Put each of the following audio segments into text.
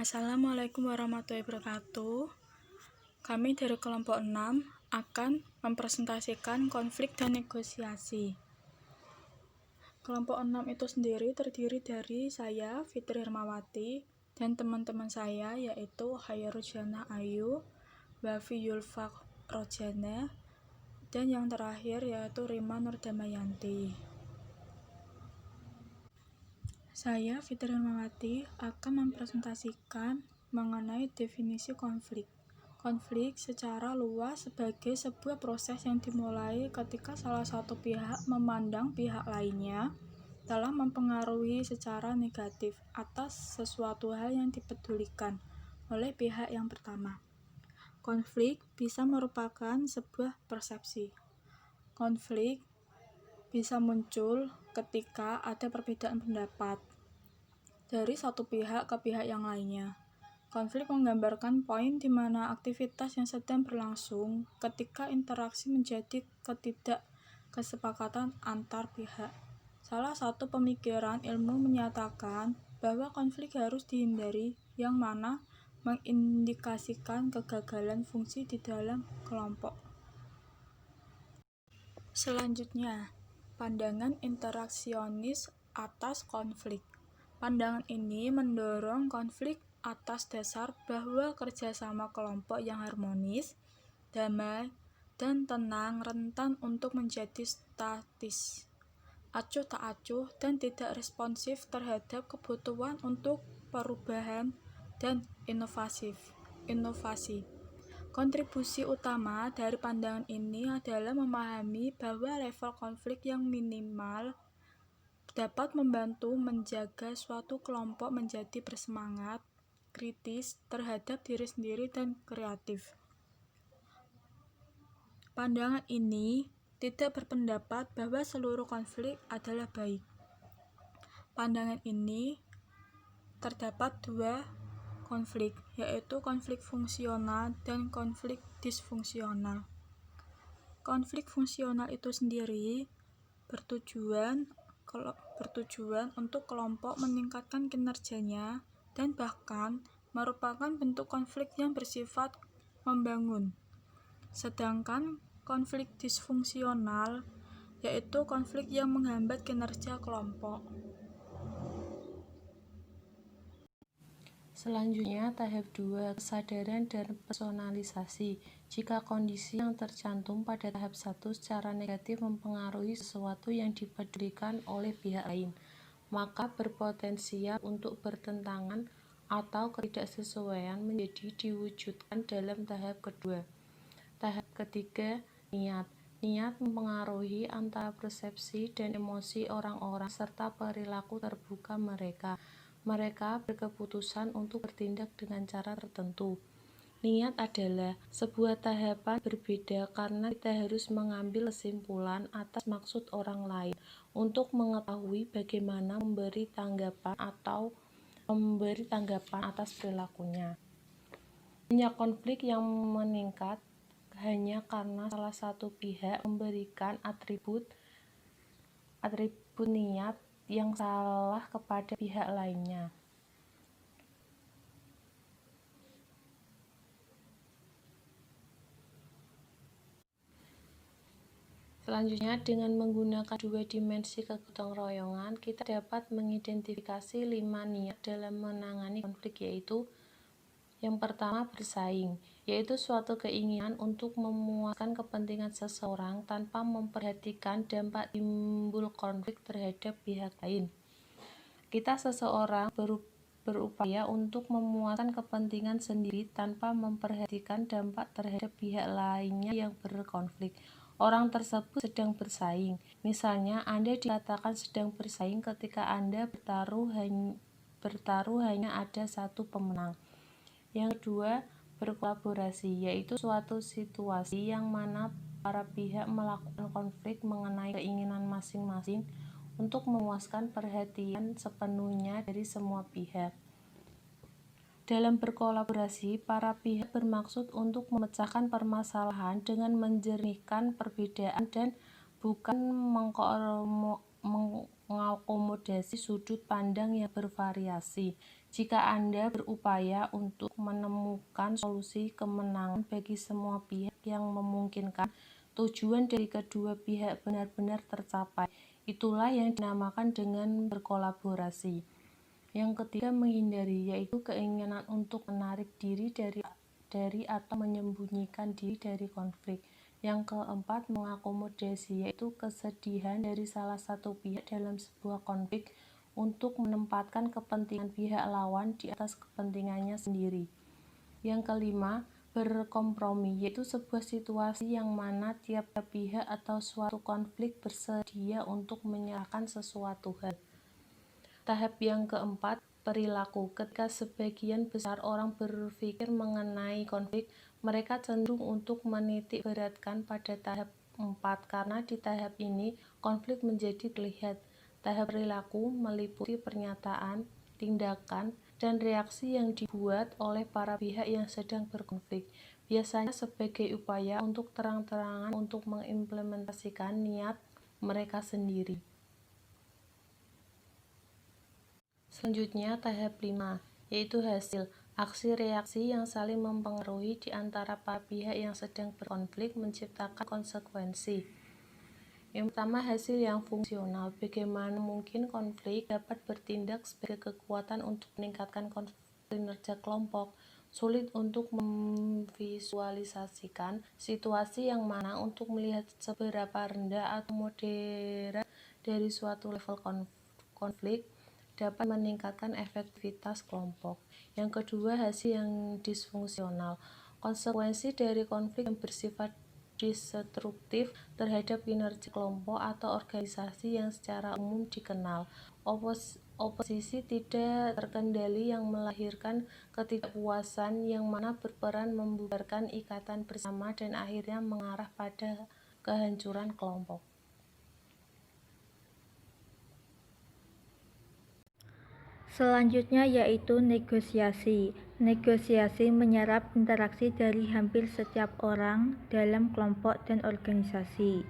Assalamualaikum warahmatullahi wabarakatuh. Kami dari kelompok 6 akan mempresentasikan konflik dan negosiasi. Kelompok 6 itu sendiri terdiri dari saya, Fitri Hermawati, dan teman-teman saya yaitu Hayrujana Ayu, Wafi Yulfa Rojana, dan yang terakhir yaitu Rima Nurdamayanti. Saya, Fitri Hermawati, akan mempresentasikan mengenai definisi konflik. Konflik secara luas sebagai sebuah proses yang dimulai ketika salah satu pihak memandang pihak lainnya telah mempengaruhi secara negatif atas sesuatu hal yang dipedulikan oleh pihak yang pertama. Konflik bisa merupakan sebuah persepsi. Konflik bisa muncul ketika ada perbedaan pendapat dari satu pihak ke pihak yang lainnya. Konflik menggambarkan poin di mana aktivitas yang sedang berlangsung ketika interaksi menjadi ketidakkesepakatan antar pihak. Salah satu pemikiran ilmu menyatakan bahwa konflik harus dihindari, yang mana mengindikasikan kegagalan fungsi di dalam kelompok. Selanjutnya, pandangan interaksionis atas konflik. Pandangan ini mendorong konflik atas dasar bahwa kerjasama kelompok yang harmonis, damai, dan tenang rentan untuk menjadi statis, acuh tak acuh, dan tidak responsif terhadap kebutuhan untuk perubahan dan inovasi. Kontribusi utama dari pandangan ini adalah memahami bahwa level konflik yang minimal dapat membantu menjaga suatu kelompok menjadi bersemangat, kritis terhadap diri sendiri, dan kreatif. Pandangan ini tidak berpendapat bahwa seluruh konflik adalah baik. Pandangan ini terdapat dua konflik, yaitu konflik fungsional dan konflik disfungsional. Konflik fungsional itu sendiri bertujuan untuk kelompok meningkatkan kinerjanya dan bahkan merupakan bentuk konflik yang bersifat membangun. Sedangkan konflik disfungsional yaitu konflik yang menghambat kinerja kelompok. Selanjutnya, tahap 2, kesadaran dan personalisasi. Jika kondisi yang tercantum pada tahap 1 secara negatif mempengaruhi sesuatu yang dipedulikan oleh pihak lain, maka berpotensial untuk bertentangan atau ketidaksesuaian menjadi diwujudkan dalam tahap kedua. Tahap ketiga, niat. Niat mempengaruhi antara persepsi dan emosi orang-orang serta perilaku terbuka mereka. Mereka berkeputusan untuk bertindak dengan cara tertentu. Niat adalah sebuah tahapan berbeda karena kita harus mengambil kesimpulan atas maksud orang lain untuk mengetahui bagaimana memberi tanggapan atas perilakunya. Banyak konflik yang meningkat hanya karena salah satu pihak memberikan atribut niat yang salah kepada pihak lainnya. Selanjutnya, dengan menggunakan dua dimensi kegotong royongan, kita dapat mengidentifikasi 5 niat dalam menangani konflik, yaitu yang pertama, bersaing, yaitu suatu keinginan untuk memuaskan kepentingan seseorang tanpa memperhatikan dampak timbul konflik terhadap pihak lain. Seseorang berupaya untuk memuaskan kepentingan sendiri tanpa memperhatikan dampak terhadap pihak lainnya yang berkonflik. Orang tersebut sedang bersaing. Misalnya, Anda dikatakan sedang bersaing ketika Anda bertaruh hanya ada satu pemenang. Yang kedua, berkolaborasi, yaitu suatu situasi yang mana para pihak melakukan konflik mengenai keinginan masing-masing untuk memuaskan perhatian sepenuhnya dari semua pihak. Dalam berkolaborasi, para pihak bermaksud untuk memecahkan permasalahan dengan menjernihkan perbedaan dan bukan mengakomodasi sudut pandang yang bervariasi. Jika Anda berupaya untuk menemukan solusi kemenangan bagi semua pihak yang memungkinkan tujuan dari kedua pihak benar-benar tercapai, itulah yang dinamakan dengan berkolaborasi. Yang ketiga, menghindari, yaitu keinginan untuk menarik diri dari atau menyembunyikan diri dari konflik. Yang keempat, mengakomodasi, yaitu kesedihan dari salah satu pihak dalam sebuah konflik untuk menempatkan kepentingan pihak lawan di atas kepentingannya sendiri. Yang kelima, berkompromi, yaitu sebuah situasi yang mana tiap-tiap pihak atau suatu konflik bersedia untuk menyerahkan sesuatu hal. Tahap yang keempat, perilaku. Ketika sebagian besar orang berpikir mengenai konflik, mereka cenderung untuk menitik beratkan pada tahap 4 karena di tahap ini konflik menjadi terlihat. Tahap perilaku meliputi pernyataan, tindakan, dan reaksi yang dibuat oleh para pihak yang sedang berkonflik, biasanya sebagai upaya untuk terang-terangan untuk mengimplementasikan niat mereka sendiri. Selanjutnya, tahap 5, yaitu hasil. Aksi-reaksi yang saling mempengaruhi di antara para pihak yang sedang berkonflik menciptakan konsekuensi. Yang pertama, hasil yang fungsional. Bagaimana mungkin konflik dapat bertindak sebagai kekuatan untuk meningkatkan kinerja kelompok? Sulit untuk memvisualisasikan situasi yang mana untuk melihat seberapa rendah atau moderat dari suatu level konflik dapat meningkatkan efektivitas kelompok. Yang kedua, hasil yang disfungsional. Konsekuensi dari konflik yang bersifat destruktif terhadap kinerja kelompok atau organisasi yang secara umum dikenal. Oposisi tidak terkendali yang melahirkan ketidakpuasan yang mana berperan membubarkan ikatan bersama dan akhirnya mengarah pada kehancuran kelompok. Selanjutnya yaitu negosiasi. Negosiasi menyerap interaksi dari hampir setiap orang dalam kelompok dan organisasi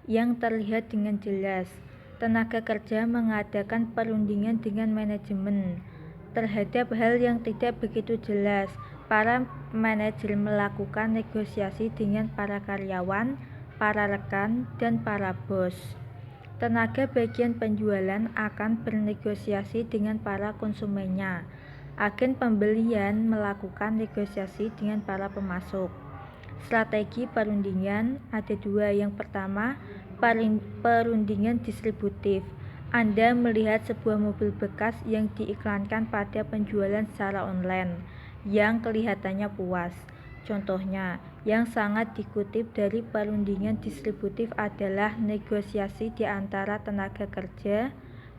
yang terlihat dengan jelas. Tenaga kerja mengadakan perundingan dengan manajemen terhadap hal yang tidak begitu jelas. Para manajer melakukan negosiasi dengan para karyawan, para rekan, dan para bos. Tenaga bagian penjualan akan bernegosiasi dengan para konsumennya. Agen pembelian melakukan negosiasi dengan para pemasok. Strategi perundingan ada dua. Yang pertama, perundingan distributif. Anda melihat sebuah mobil bekas yang diiklankan pada penjualan secara online yang kelihatannya puas. Contohnya, yang sangat dikutip dari perundingan distributif adalah negosiasi di antara tenaga kerja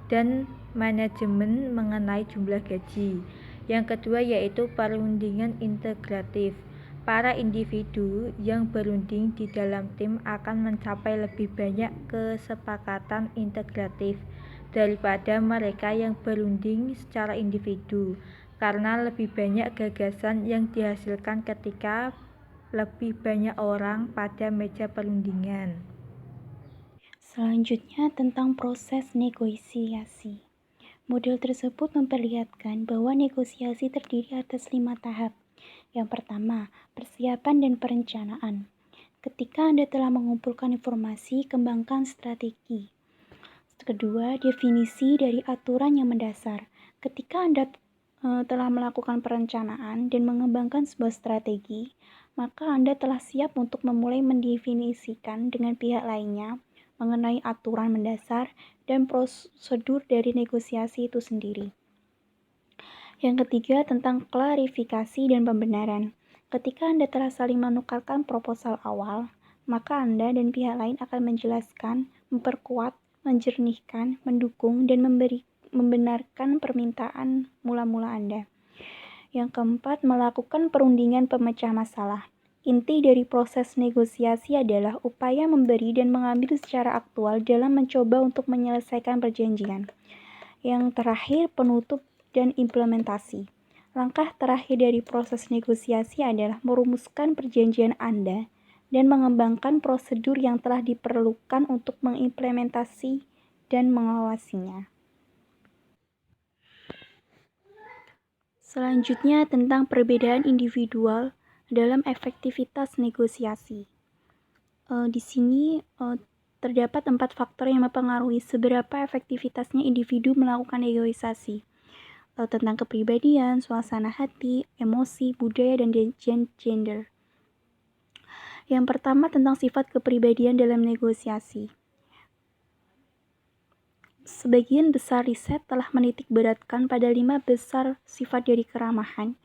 dan manajemen mengenai jumlah gaji. Yang kedua yaitu perundingan integratif. Para individu yang berunding di dalam tim akan mencapai lebih banyak kesepakatan integratif daripada mereka yang berunding secara individu, karena lebih banyak gagasan yang dihasilkan ketika lebih banyak orang pada meja perundingan. Selanjutnya tentang proses negosiasi. Model tersebut memperlihatkan bahwa negosiasi terdiri atas 5 tahap. Yang pertama, persiapan dan perencanaan. Ketika Anda telah mengumpulkan informasi, kembangkan strategi. Kedua, definisi dari aturan yang mendasar. Ketika Anda telah melakukan perencanaan dan mengembangkan sebuah strategi, maka Anda telah siap untuk memulai mendefinisikan dengan pihak lainnya mengenai aturan mendasar dan prosedur dari negosiasi itu sendiri. Yang ketiga, tentang klarifikasi dan pembenaran. Ketika Anda telah saling menukarkan proposal awal, maka Anda dan pihak lain akan menjelaskan, memperkuat, menjernihkan, mendukung, dan membenarkan permintaan mula-mula Anda. Yang keempat, melakukan perundingan pemecah masalah. Inti dari proses negosiasi adalah upaya memberi dan mengambil secara aktual dalam mencoba untuk menyelesaikan perjanjian. Yang terakhir, penutup dan implementasi. Langkah terakhir dari proses negosiasi adalah merumuskan perjanjian Anda dan mengembangkan prosedur yang telah diperlukan untuk mengimplementasi dan mengawasinya. Selanjutnya tentang perbedaan individual dalam efektivitas negosiasi. Di sini terdapat 4 faktor yang mempengaruhi seberapa efektivitasnya individu melakukan negosiasi. Tentang kepribadian, suasana hati, emosi, budaya, dan gender. Yang pertama tentang sifat kepribadian dalam negosiasi. Sebagian besar riset telah menitik beratkan pada 5 besar sifat dari keramahan.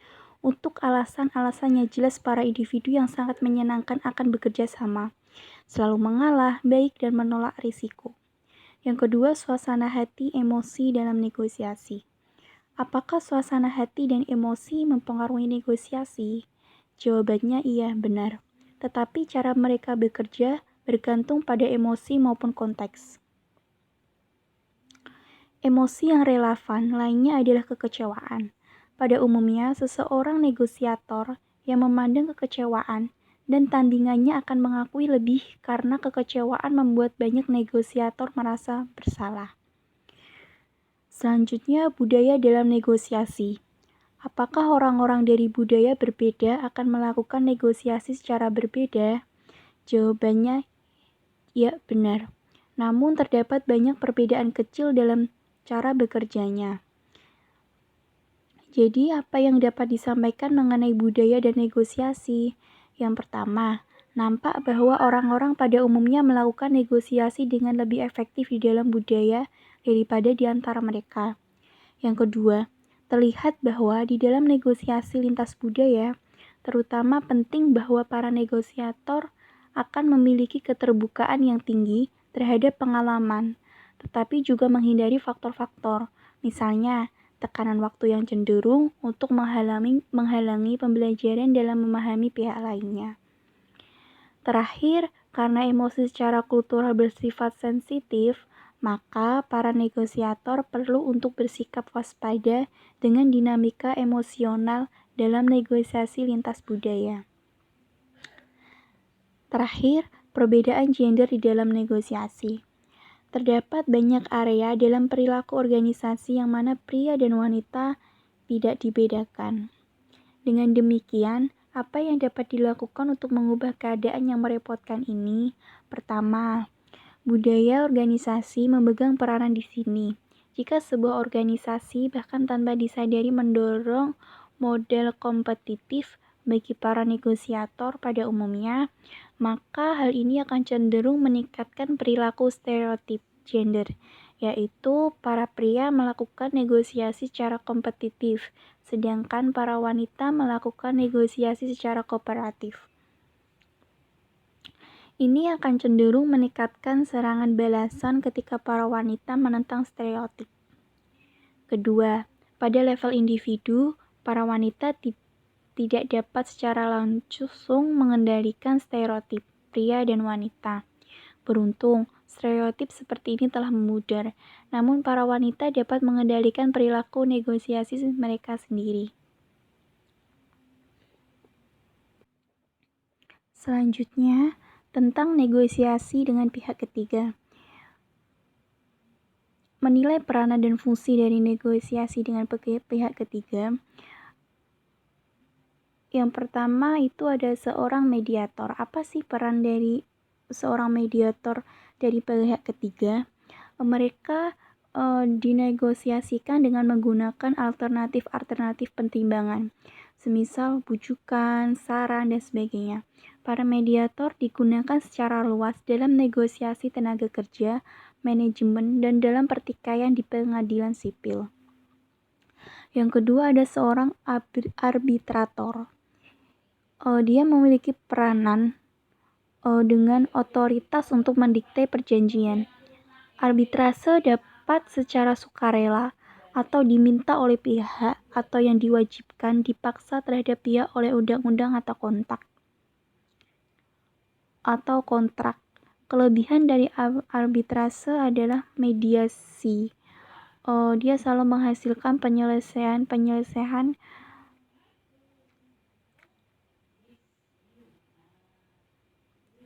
Untuk alasan-alasannya jelas para individu yang sangat menyenangkan akan bekerja sama, selalu mengalah, baik, dan menolak risiko. Yang kedua, suasana hati, emosi dalam negosiasi. Apakah suasana hati dan emosi mempengaruhi negosiasi? Jawabannya iya, benar. Tetapi cara mereka bekerja bergantung pada emosi maupun konteks. Emosi yang relevan lainnya adalah kekecewaan. Pada umumnya, seseorang negosiator yang memandang kekecewaan dan tandingannya akan mengakui lebih karena kekecewaan membuat banyak negosiator merasa bersalah. Selanjutnya, budaya dalam negosiasi. Apakah orang-orang dari budaya berbeda akan melakukan negosiasi secara berbeda? Jawabannya, ya, benar. Namun terdapat banyak perbedaan kecil dalam cara bekerjanya. Jadi, apa yang dapat disampaikan mengenai budaya dan negosiasi? Yang pertama, nampak bahwa orang-orang pada umumnya melakukan negosiasi dengan lebih efektif di dalam budaya daripada di antara mereka. Yang kedua, terlihat bahwa di dalam negosiasi lintas budaya, terutama penting bahwa para negosiator akan memiliki keterbukaan yang tinggi terhadap pengalaman, tetapi juga menghindari faktor-faktor, misalnya tekanan waktu yang cenderung untuk menghalangi pembelajaran dalam memahami pihak lainnya. Terakhir, karena emosi secara kultural bersifat sensitif, maka para negosiator perlu untuk bersikap waspada dengan dinamika emosional dalam negosiasi lintas budaya. Terakhir, perbedaan gender di dalam negosiasi. Terdapat banyak area dalam perilaku organisasi yang mana pria dan wanita tidak dibedakan. Dengan demikian, apa yang dapat dilakukan untuk mengubah keadaan yang merepotkan ini? Pertama, budaya organisasi memegang peranan di sini. Jika sebuah organisasi bahkan tanpa disadari mendorong model kompetitif bagi para negosiator pada umumnya, maka hal ini akan cenderung meningkatkan perilaku stereotip gender, yaitu para pria melakukan negosiasi secara kompetitif, sedangkan para wanita melakukan negosiasi secara kooperatif. Ini akan cenderung meningkatkan serangan balasan ketika para wanita menentang stereotip. Kedua, pada level individu, para wanita tidak dapat secara langsung mengendalikan stereotip pria dan wanita. Beruntung, stereotip seperti ini telah memudar, namun para wanita dapat mengendalikan perilaku negosiasi mereka sendiri. Selanjutnya, tentang negosiasi dengan pihak ketiga. Menilai peranan dan fungsi dari negosiasi dengan pihak ketiga. Yang pertama itu ada seorang mediator. Apa sih peran dari seorang mediator dari pihak ketiga? Mereka dinegosiasikan dengan menggunakan alternatif pentimbangan, semisal bujukan, saran, dan sebagainya. Para mediator digunakan secara luas dalam negosiasi tenaga kerja, manajemen, dan dalam pertikaian di pengadilan sipil. Yang kedua ada seorang arbitrator. Dia memiliki peranan dengan otoritas untuk mendikte perjanjian. Arbitrase dapat secara sukarela atau diminta oleh pihak atau yang diwajibkan dipaksa terhadap pihak oleh undang-undang atau kontrak. Kelebihan dari arbitrase adalah mediasi. Dia selalu menghasilkan penyelesaian.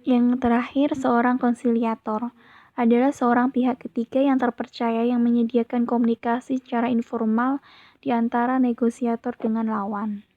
Yang terakhir, seorang konsiliator adalah seorang pihak ketiga yang terpercaya yang menyediakan komunikasi secara informal di antara negosiator dengan lawan.